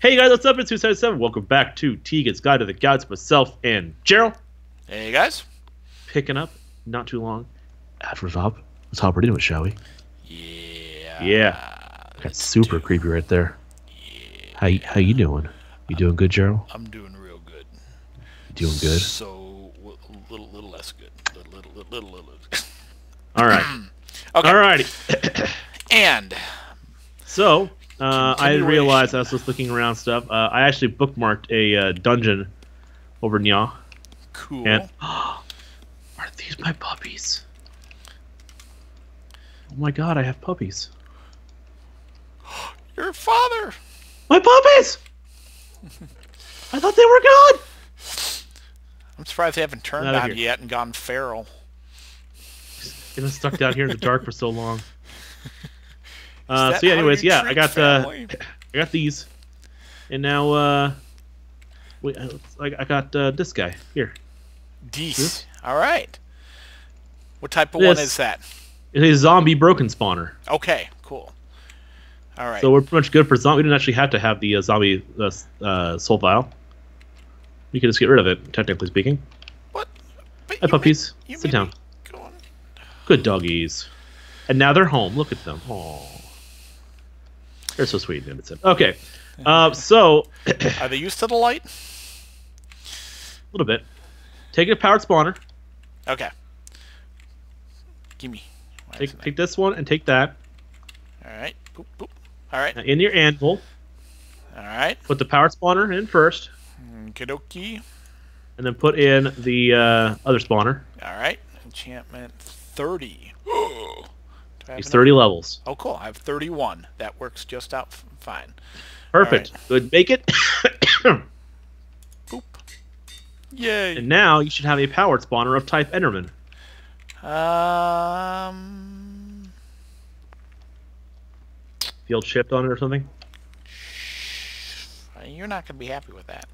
Hey guys, what's up? It's 277. Welcome back to Tegan's Guide to the Gods. Myself and Gerald. Hey guys. Picking up not too long after Rob. Let's hop right into it, shall we? Yeah. Yeah. That's super creepy right there. Yeah. How you doing? You doing good, Gerald? I'm doing real good. You doing good? So little less good. Little. All right. Okay. Alrighty. And So I realized I was just looking around stuff. I actually bookmarked a dungeon over Nya. cool. And are these my puppies? Oh my god, I have puppies. Your father. My puppies! I thought they were gone! I'm surprised they haven't turned Outta on here. yet and gone feral. Been stuck down here in the dark for so long. that So yeah, how anyways, you yeah, treat I got family? I got these, and now wait, I got this guy here. This. All right. What type of This. one is that? It's a zombie broken spawner. Okay. Cool. All right. So we're pretty much good for zombie. We didn't actually have to have the zombie soul vial. We could just get rid of it, technically speaking. What? But Hi, puppies. you Sit made down. me go on. Good doggies. And now they're home. Look at them. Oh, they're so sweet and innocent. Okay, so Are they used to the light? a little bit. Take a powered spawner. Okay. Gimme. Why isn't Take this one and take that. All right. Boop, boop. All right. Now, in your anvil, All right. put the powered spawner in first, Kidoki. and then put in the other spawner. All right. Enchantment 30. Do I have It's enough? 30 levels. Oh, cool. I have 31. That works just out fine. Perfect. All Good. Make it. Boop. Yay. And now you should have a powered spawner of type Enderman. Field shift on it or something. You're not going to be happy with that.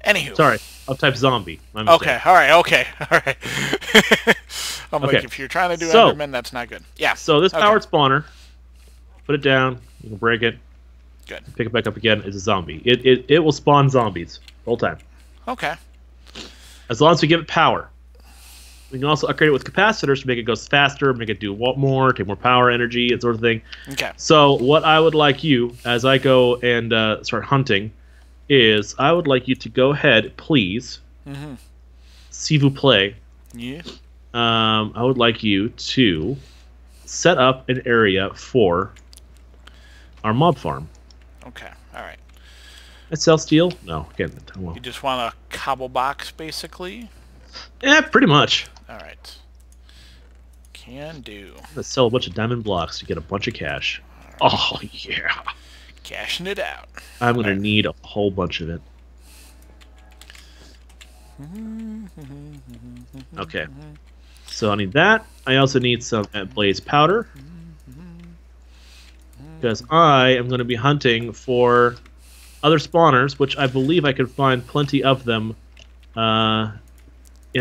Anywho. Sorry, of type zombie. My mistake. Okay. All right. Okay. All right. I'm Okay. like, if you're trying to do So- Enderman, that's not good. Yeah. So this Okay. powered spawner, put it down. You can break it. Good. Pick it back up again. It's a zombie. It will spawn zombies the whole time. Okay. As long as we give it power. We can also upgrade it with capacitors to make it go faster, make it do more, take more power, energy, and sort of thing. Okay. So what I would like you, as I go and start hunting, is I would like you to go ahead, please, Mm-hmm. s'il vous plaît. Yeah. I would like you to set up an area for our mob farm. Okay. All right. I sell steel? No, again, well, You just want a cobble box, basically? yeah, pretty much. All right. Can do. I'm gonna sell a bunch of diamond blocks to get a bunch of cash. Oh yeah, Cashing it out. I'm gonna need a whole bunch of it. Okay, so I need that. I also need some blaze powder because I am going to be hunting for other spawners, which I believe I can find plenty of them in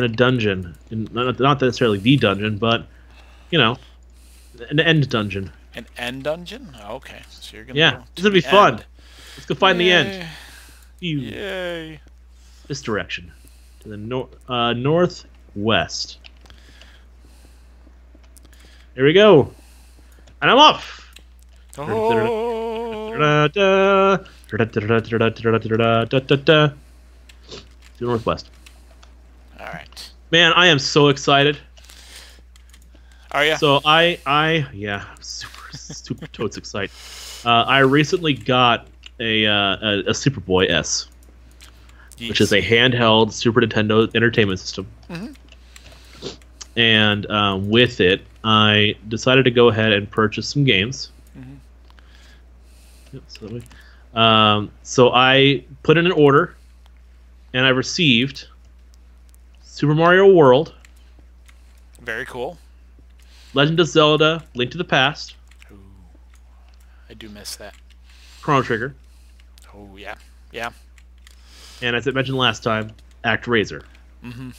a dungeon. Not necessarily the dungeon, but you know, an end dungeon. An end dungeon? Okay. So you're gonna Yeah, go this to will be the fun. end. Let's go find the end. Yay. Phew. Yay. This direction, to the northwest. There we go, and I'm off. Oh. To northwest. All right. Man, I am so excited. Are you? So yeah, super totes excited. I recently got a Superboy S, which is a handheld Super Nintendo entertainment system. Mhm. And with it, I decided to go ahead and purchase some games. Mhm. Yep, so I put in an order, and I received Super Mario World, Very cool. Legend of Zelda: Link to the Past, Ooh. I do miss that. Chrono Trigger, Oh yeah. Yeah. and as I mentioned last time, ActRaiser. Mm-hmm.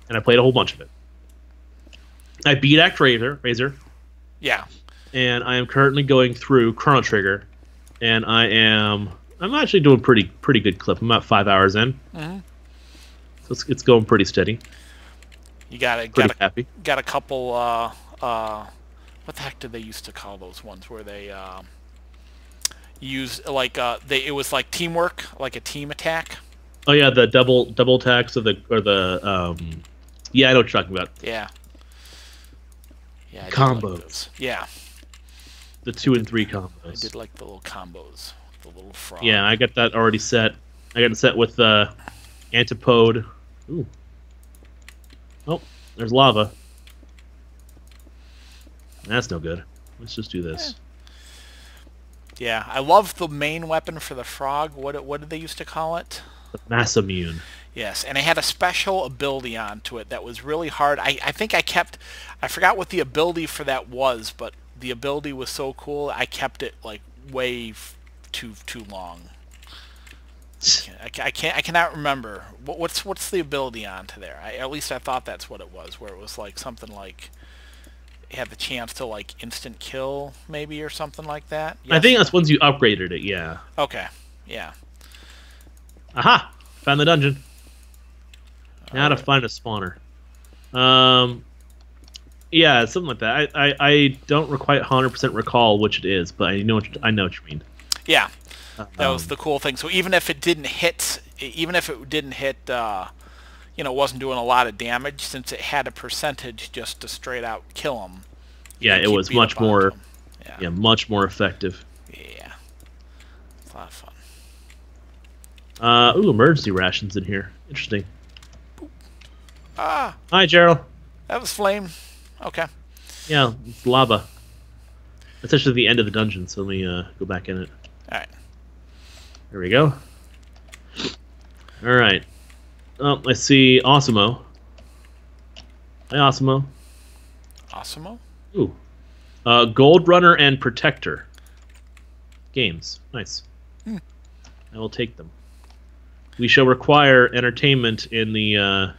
And I played a whole bunch of it. I beat ActRaiser, Yeah. and I am currently going through Chrono Trigger, and I'm actually doing pretty good clip. I'm about 5 hours in, so it's going pretty steady. You got happy. Got a couple. What the heck did they used to call those ones where they use like it was like teamwork, like a team attack. Oh yeah, the double attacks yeah, I know what you're talking about. Yeah. Yeah. Combos. Like yeah. The 2 and 3 combos. I did like the little combos, the little frog. Yeah, I got that already set. I got it set with Antipode. Ooh. Oh, there's lava. That's no good. Let's just do this. Yeah, I love the main weapon for the frog. What did they used to call it? The Mass Immune. Yes, and it had a special ability onto it that was really hard. I think I forgot what the ability for that was, but the ability was so cool. I kept it like way too long. I cannot remember what's the ability onto there. At least I thought that's what it was, where it was like something like it had the chance to like instant kill maybe or something like that. Yes? I think that's once you upgraded it. Yeah. Okay. Yeah. Aha! Found the dungeon. Now to find a spawner. Yeah, something like that. I don't quite 100% recall which it is, but I know what you mean. Yeah, that was the cool thing. So even if it didn't hit, wasn't doing a lot of damage, since it had a percentage just to straight out kill them. Yeah, it was much more. Yeah, much more effective. Yeah, it's a lot of fun. Ooh, emergency rations in here. Interesting. Ah. Hi, Gerald. That was flame. Okay. Yeah, it's lava. That's actually the end of the dungeon, so let me go back in it. Alright. There we go. Alright. Oh, I see Osimo. Hi, Osimo. Osimo? Ooh. Gold Runner and Protector. Games. Nice. I will take them. We shall require entertainment in the...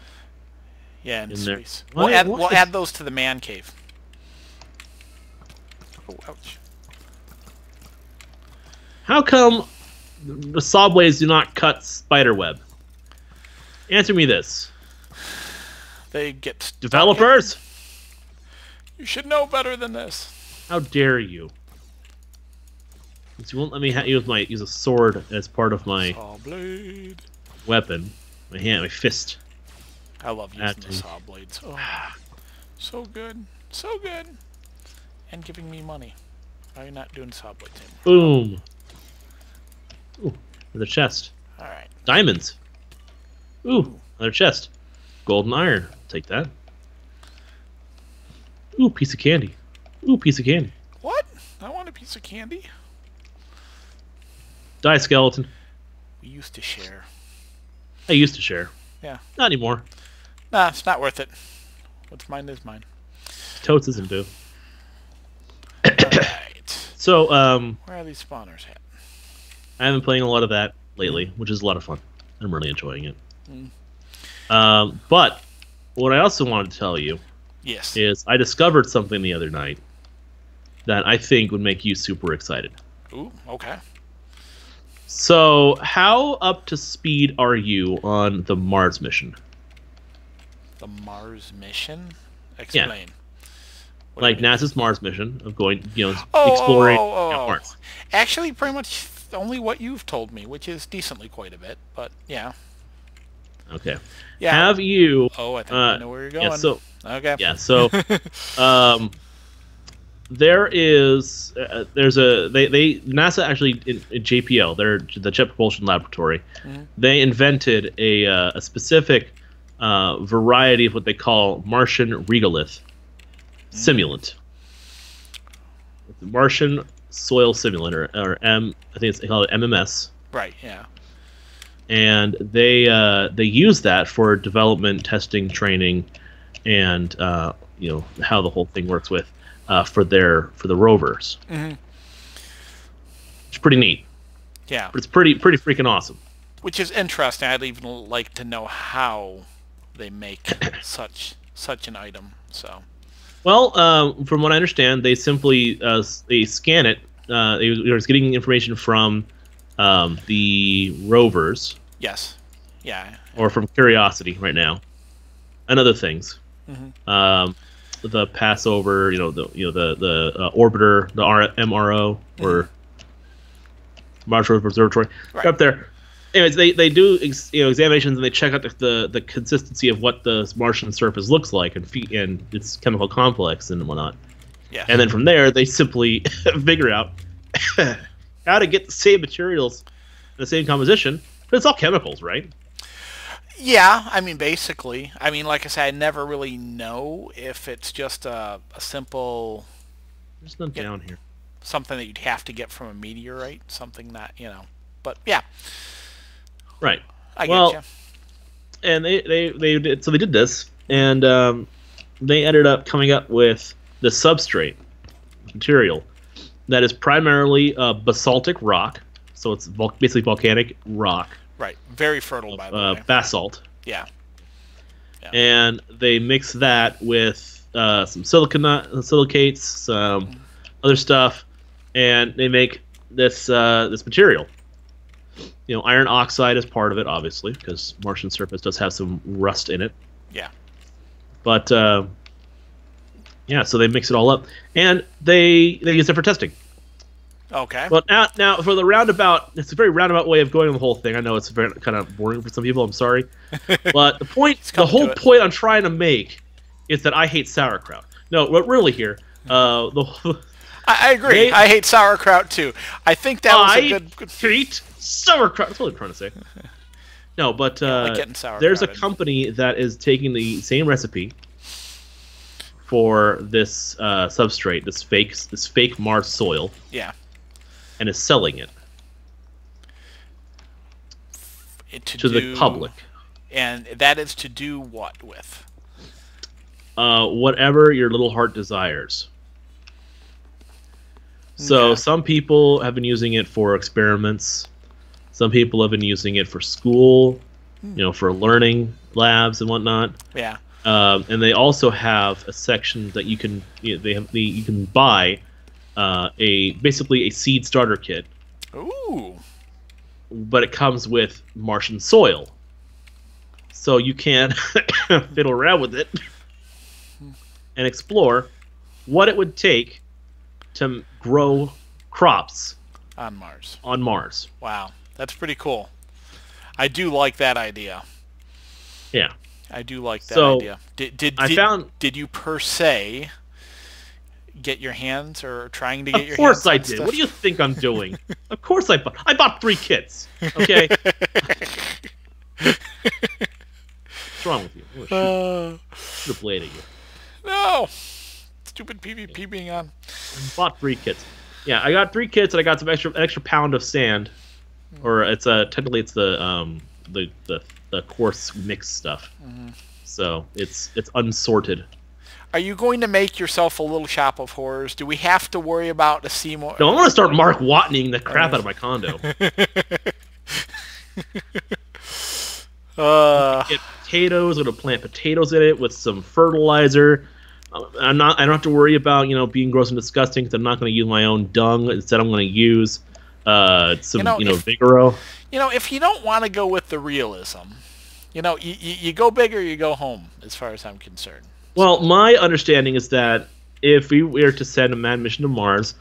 Yeah, in space. We'll add those to the man cave. Oh, ouch. How come the saw blades do not cut spiderweb? Answer me this. They get stuck. Developers? You should know better than this. How dare you? You won't let me use a sword as part of my saw blade weapon. My fist. I love using the saw blades. Oh, so good. So good. And giving me money. Why are you not doing saw blades anymore? Boom. Ooh, another chest. Alright. Diamonds. Ooh, another chest. Golden iron. Take that. Ooh, piece of candy. Ooh, piece of candy. What? I want a piece of candy. Die, skeleton. We used to share. I used to share. Yeah. Not anymore. Nah, it's not worth it. What's mine is mine. Totes isn't due. Alright. So, where are these spawners at? I have been playing a lot of that lately, which is a lot of fun. I'm really enjoying it. But what I also wanted to tell you is I discovered something the other night that I think would make you super excited. Ooh, okay. So, how up to speed are you on the Mars mission? The Mars mission? Explain. Yeah. Like NASA's Mars mission of going, exploring Mars. Actually, pretty much only what you've told me, which is decently quite a bit, but yeah. Okay. Yeah. Have you... Oh, I think I know where you're going. Yeah, so... Okay. Yeah, so... there is... NASA actually, in JPL, the Jet Propulsion Laboratory, they invented a specific variety of what they call Martian regolith simulant. It's a Martian soil simulant, or I think they call it MMS. Right. Yeah. And they use that for development, testing, training, and how the whole thing works with for the rovers. It's pretty neat. Yeah. But it's pretty freaking awesome. Which is interesting. I'd even like to know how they make such an item. So. Well, from what I understand, they simply they scan it he was getting information from the rovers. Yes. Yeah. Or from Curiosity right now, and other things. The Passover, the orbiter, the MRO, or Mars Observatory, right up there. Anyways, they do examinations, and they check out the consistency of what the Martian surface looks like and its chemical complex and whatnot. Yeah. And then from there, they simply figure out how to get the same materials, the same composition. But it's all chemicals, right? Yeah, I mean, basically. I mean, like I said, I never really know if it's just a simple... There's none down here. Something that you'd have to get from a meteorite, something that, But, yeah. Right. I get you. And they did this, and they ended up coming up with the substrate material that is primarily basaltic rock, so it's basically volcanic rock. Right. Very fertile, by the way. Basalt. Yeah. And they mix that with some silicates, some other stuff, and they make this material. Iron oxide is part of it, obviously, because Martian surface does have some rust in it. Yeah. But so they mix it all up, and they use it for testing. Okay. But now for the roundabout, it's a very roundabout way of going on the whole thing. I know it's very kind of boring for some people. I'm sorry, but the whole point I'm trying to make is that I hate sauerkraut. No, what really here? I agree. I hate sauerkraut too. I think that was a good. Hate sauerkraut. That's what I'm trying to say. No, but there's a company that is taking the same recipe for this substrate, this fake Mars soil. Yeah. And is selling it to the public. And that is to do what with? Whatever your little heart desires. So some people have been using it for experiments. Some people have been using it for school, for learning labs and whatnot. Yeah. And they also have a section that you can you can buy basically a seed starter kit. Ooh. But it comes with Martian soil. So you can fiddle around with it and explore what it would take to grow crops on Mars. On Mars. Wow. That's pretty cool. I do like that idea. Yeah. I do like that idea. Did you per se get your hands or trying to get your hands? Of course I did. What do you think I'm doing? Of course I bought 3 kits. Okay. What's wrong with you? Shoot a blade at you. No. Stupid PvP being on. I bought 3 kits. Yeah, I got 3 kits and I got some extra pound of sand, or it's technically it's the coarse mixed stuff. So it's unsorted. Are you going to make yourself a little shop of horrors? Do we have to worry about a Seymour? No, I'm going to start Mark Wattoning the crap out of my condo. Get potatoes. I'm going to plant potatoes in it with some fertilizer. I don't have to worry about being gross and disgusting because I'm not going to use my own dung. Instead, I'm going to use some Vigoro. If you don't want to go with the realism, you go big or you go home, as far as I'm concerned. Well, my understanding is that if we were to send a manned mission to Mars,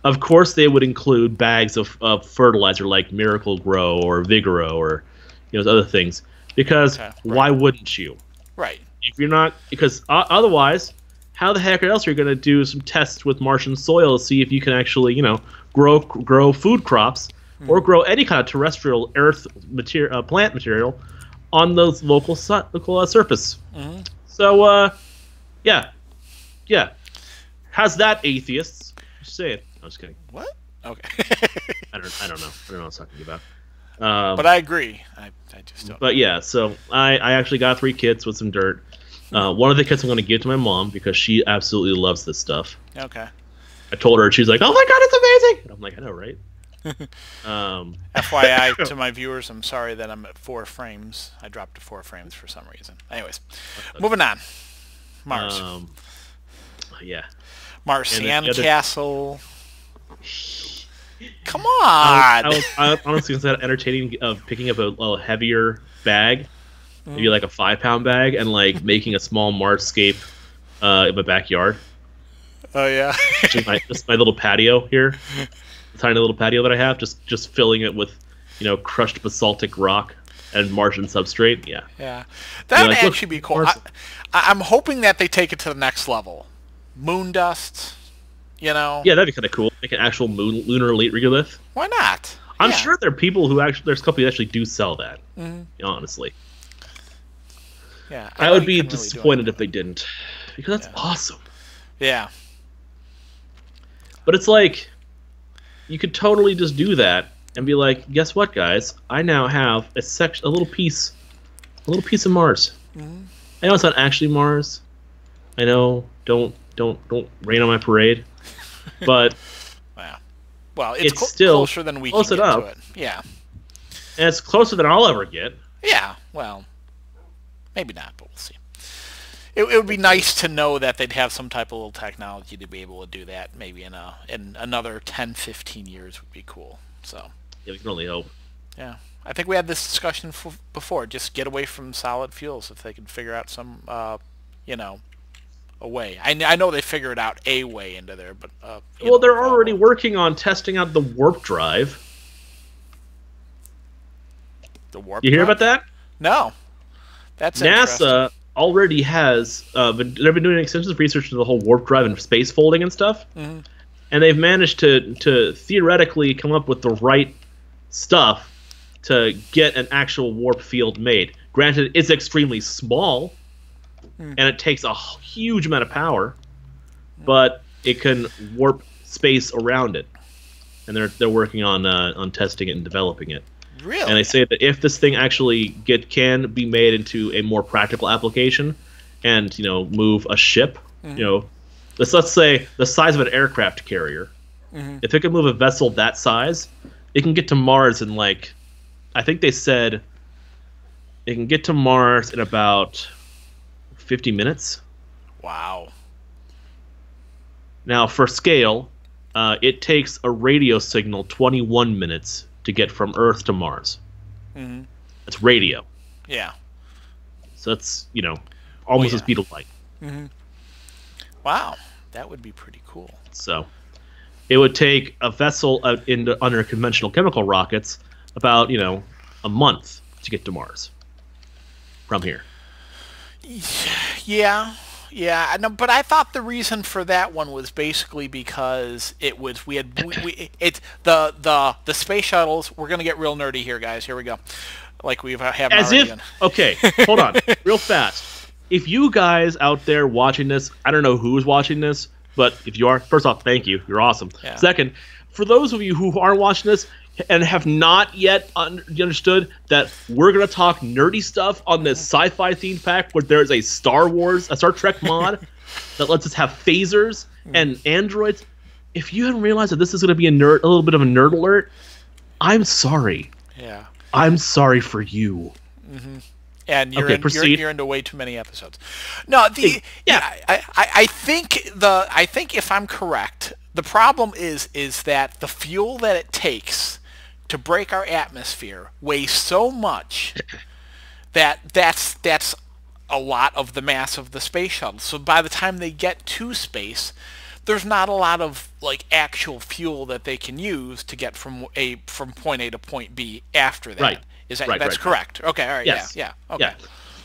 of course they would include bags of fertilizer like Miracle Grow or Vigoro or other things. Because why wouldn't you? Right. If you're not, because otherwise, how the heck else are you going to do some tests with Martian soil to see if you can actually grow food crops or grow any kind of terrestrial Earth material, plant material on those local surface? So. Yeah. How's that, atheists? Just say it. I'm just kidding. What? Okay. I don't know. I don't know what I was talking about. But I agree. I just don't. But yeah, so I actually got 3 kits with some dirt. One of the kits I'm going to give to my mom because she absolutely loves this stuff. Okay. I told her, and she's like, "Oh my god, it's amazing!" And I'm like, "I know, right?" FYI to my viewers, I'm sorry that I'm at 4 frames. I dropped to 4 frames for some reason. Anyways, moving on. Mars. Yeah. Mars Sandcastle. Come on. I honestly consider it entertaining of picking up a heavier bag, maybe like a 5-pound bag, and like making a small Marscape in my backyard. Oh yeah. just my little patio here, the tiny little patio that I have, just filling it with, crushed basaltic rock and Martian substrate. Yeah. Yeah, that would actually be cool. I'm hoping that they take it to the next level. Moon dust. Yeah, that'd be kind of cool. Make an actual lunar regolith. Why not? I'm sure there are people there's companies that actually do sell that. Honestly. Yeah, I would be disappointed if they didn't, because that's awesome. Yeah. But it's like, you could totally just do that and be like, guess what, guys? I now have a little piece of Mars. I know it's not actually Mars. I know. Don't rain on my parade. But well, it's still closer than we can get to it. Yeah. And it's closer than I'll ever get. Yeah. Well, maybe not, but we'll see. It would be nice to know that they'd have some type of little technology to be able to do that. Maybe in another 10, 15 years would be cool. So. Yeah, we can only hope. Yeah. I think we had this discussion before. Just get away from solid fuels if they can figure out some, a way. I know they figured out a way into there, but they're already working on testing out the warp drive. The warp. You hear about that? No. That's NASA already has. They've been doing extensive research into the whole warp drive and space folding and stuff, and they've managed to theoretically come up with the right stuff to get an actual warp field made. Granted, it's extremely small. And it takes a huge amount of power, but it can warp space around it, and they're working on testing it and developing it. Really? And they say that if this thing actually can be made into a more practical application, and move a ship, let's say the size of an aircraft carrier, if it can move a vessel that size, it can get to Mars in I think they said it can get to Mars in about 50 minutes. Wow. Now, for scale, it takes a radio signal 21 minutes to get from Earth to Mars. That's radio. Yeah. So that's, almost the speed of light. Wow. That would be pretty cool. So it would take a vessel under conventional chemical rockets about, a month to get to Mars from here. Yeah, but I thought the reason for that one was basically because the space shuttles. We're gonna get real nerdy here, guys. Here we go. Like we have as if again. Okay, hold on, real fast. If you guys out there watching this, I don't know who's watching this, but if you are, first off, thank you. You're awesome. Yeah. Second, for those of you who are watching this and have not yet understood that we're going to talk nerdy stuff on this sci-fi themed pack where there's a Star Trek mod that lets us have phasers and androids. If you haven't realized that this is going to be a little bit of a nerd alert, I'm sorry. Yeah. I'm sorry for you. And you're into way too many episodes. No, I think if I'm correct, the problem is that the fuel that it takes to break our atmosphere weighs so much that's a lot of the mass of the space shuttle. So by the time they get to space, there's not a lot of actual fuel that they can use to get from point A to point B after that. Right. That's correct? Okay. All right. Yes. Yeah. Okay. Yeah.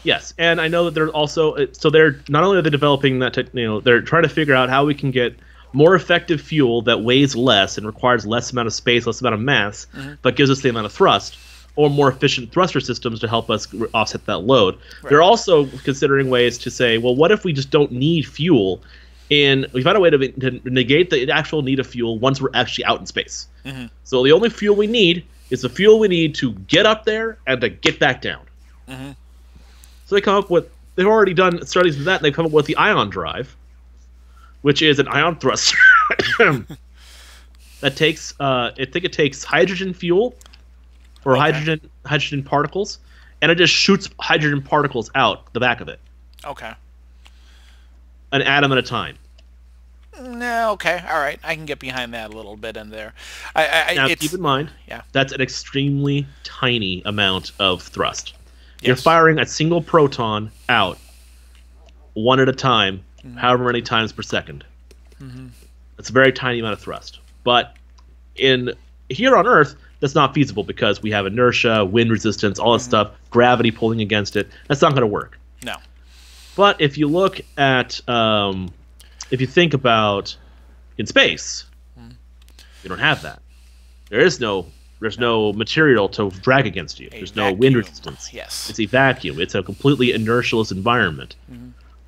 Yes, and I know that they're also they're not only are they developing that they're trying to figure out how we can get more effective fuel that weighs less and requires less amount of space, less amount of mass, but gives us the amount of thrust, or more efficient thruster systems to help us offset that load. Right. They're also considering ways to say, well, what if we just don't need fuel? And we found a way to negate the actual need of fuel once we're actually out in space. So the only fuel we need is the fuel we need to get up there and to get back down. So they've already done studies with that, and they've come up with the ion drive, which is an ion thruster that takes, I think it takes hydrogen fuel or hydrogen particles, and it just shoots hydrogen particles out the back of it. Okay. An atom at a time. No, okay, all right. I can get behind that a little bit in there. Now, keep in mind, that's an extremely tiny amount of thrust. Yes. You're firing a single proton out, one at a time, however many times per second. That's a very tiny amount of thrust. But here on Earth, that's not feasible because we have inertia, wind resistance, all that stuff, gravity pulling against it. That's not going to work. No. But if you look at, if you think about in space, you don't have that. There's no material to drag against you. There's no wind resistance. Yes. It's a vacuum. It's a completely inertialess environment.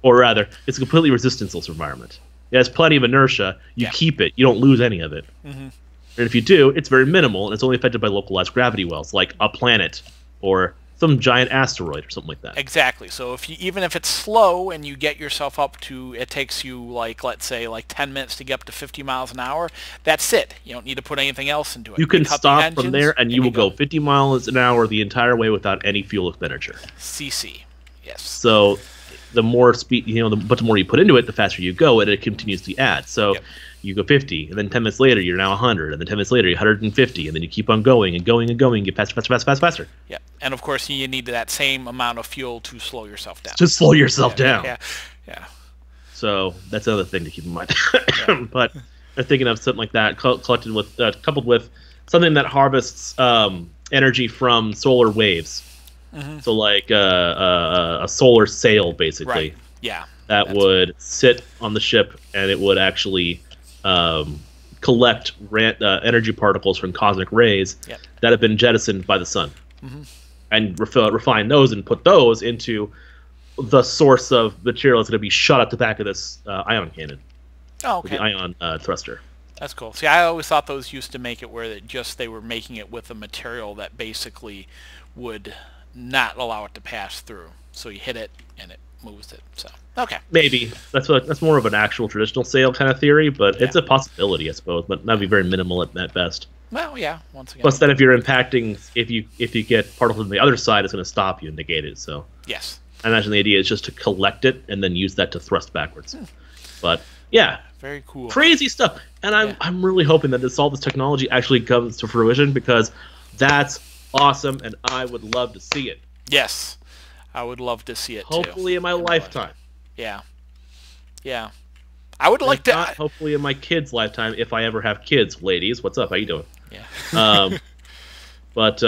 Or rather, it's a completely resistanceless environment. It has plenty of inertia. You keep it. You don't lose any of it. And if you do, it's very minimal, and it's only affected by localized gravity wells, like a planet or some giant asteroid or something like that. Exactly. So even if it's slow and you get yourself up to, it takes you like, let's say, like 10 minutes to get up to 50 miles an hour, that's it. You don't need to put anything else into it. You can stop from there, and you will go 50 miles an hour the entire way without any fuel expenditure. CC. Yes. So the more speed, the more you put into it, the faster you go, and it continues to add. So you go 50, and then 10 minutes later, you're now 100, and then 10 minutes later, you're 150, and then you keep on going and going and going, and get faster. Yeah, and of course, you need that same amount of fuel to slow yourself down. To slow yourself down. Yeah. So that's another thing to keep in mind. But I'm thinking of something like that, coupled with something that harvests energy from solar waves. So like a solar sail, basically. Right. Yeah. That would sit on the ship, and it would actually collect energy particles from cosmic rays that have been jettisoned by the sun, and refine those and put those into the source of material that's going to be shot at the back of this ion cannon. Oh, okay. The ion thruster. That's cool. See, I always thought those used to make it where they were making it with a material that basically would not allow it to pass through. So you hit it and it moves it. So okay. Maybe that's more of an actual traditional sail kind of theory, but it's a possibility, I suppose. But that'd be very minimal at best. Well, yeah. Once again. Plus, then if you're impacting, if you get particles on the other side, it's going to stop you and negate it. So yes. I imagine the idea is just to collect it and then use that to thrust backwards. But yeah. Very cool. Crazy stuff. And I'm really hoping that all this technology actually comes to fruition, because that's awesome, and I would love to see it. Yes, I would love to see it hopefully in my lifetime. Yeah. I would like to. Hopefully in my kids' lifetime, if I ever have kids. Ladies, what's up? How you doing? Yeah. But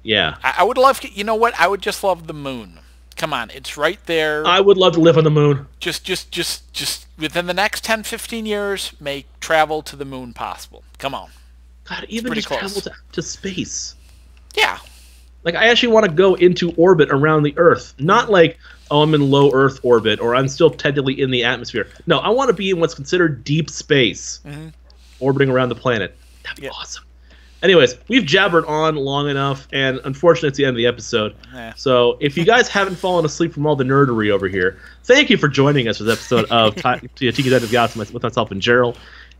yeah. I would love. You know what? I would just love the moon. Come on, it's right there. I would love to live on the moon. Just within the next 10, 15 years, make travel to the moon possible. Come on. God, even just travel to space. Yeah. Like, I actually want to go into orbit around the Earth. Not like, oh, I'm in low Earth orbit, or I'm still technically in the atmosphere. No, I want to be in what's considered deep space, orbiting around the planet. That'd be awesome. Anyways, we've jabbered on long enough, and unfortunately, it's the end of the episode. So, if you guys haven't fallen asleep from all the nerdery over here, thank you for joining us for this episode of TGTTGalaxy with myself and Gerald.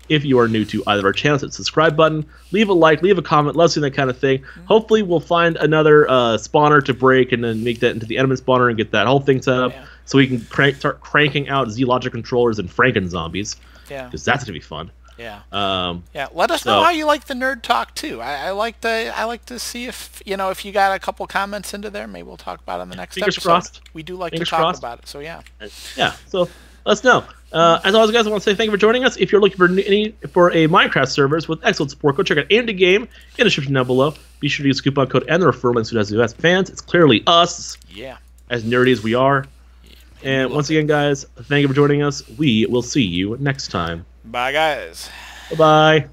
If you are new to either of our channels, hit the subscribe button, leave a like, leave a comment, love seeing that kind of thing. Hopefully, we'll find another spawner to break and then make that into the enemy spawner and get that whole thing set up so we can start cranking out Z-Logic controllers and Franken zombies. Yeah. Because that's going to be fun. Yeah. Let us know how you like the nerd talk too. I like to see if if you got a couple comments into there. Maybe we'll talk about it in the next episode. Crossed. We do like to talk about it. So yeah. Yeah. So let us know. As always, guys, I want to say thank you for joining us. If you're looking for a Minecraft servers with excellent support, go check out Andy Game in the description down below. Be sure to use coupon code and the referral links to the best fans. It's clearly us. Yeah. As nerdy as we are. And once again, guys, thank you for joining us. We will see you next time. Bye, guys. Bye-bye.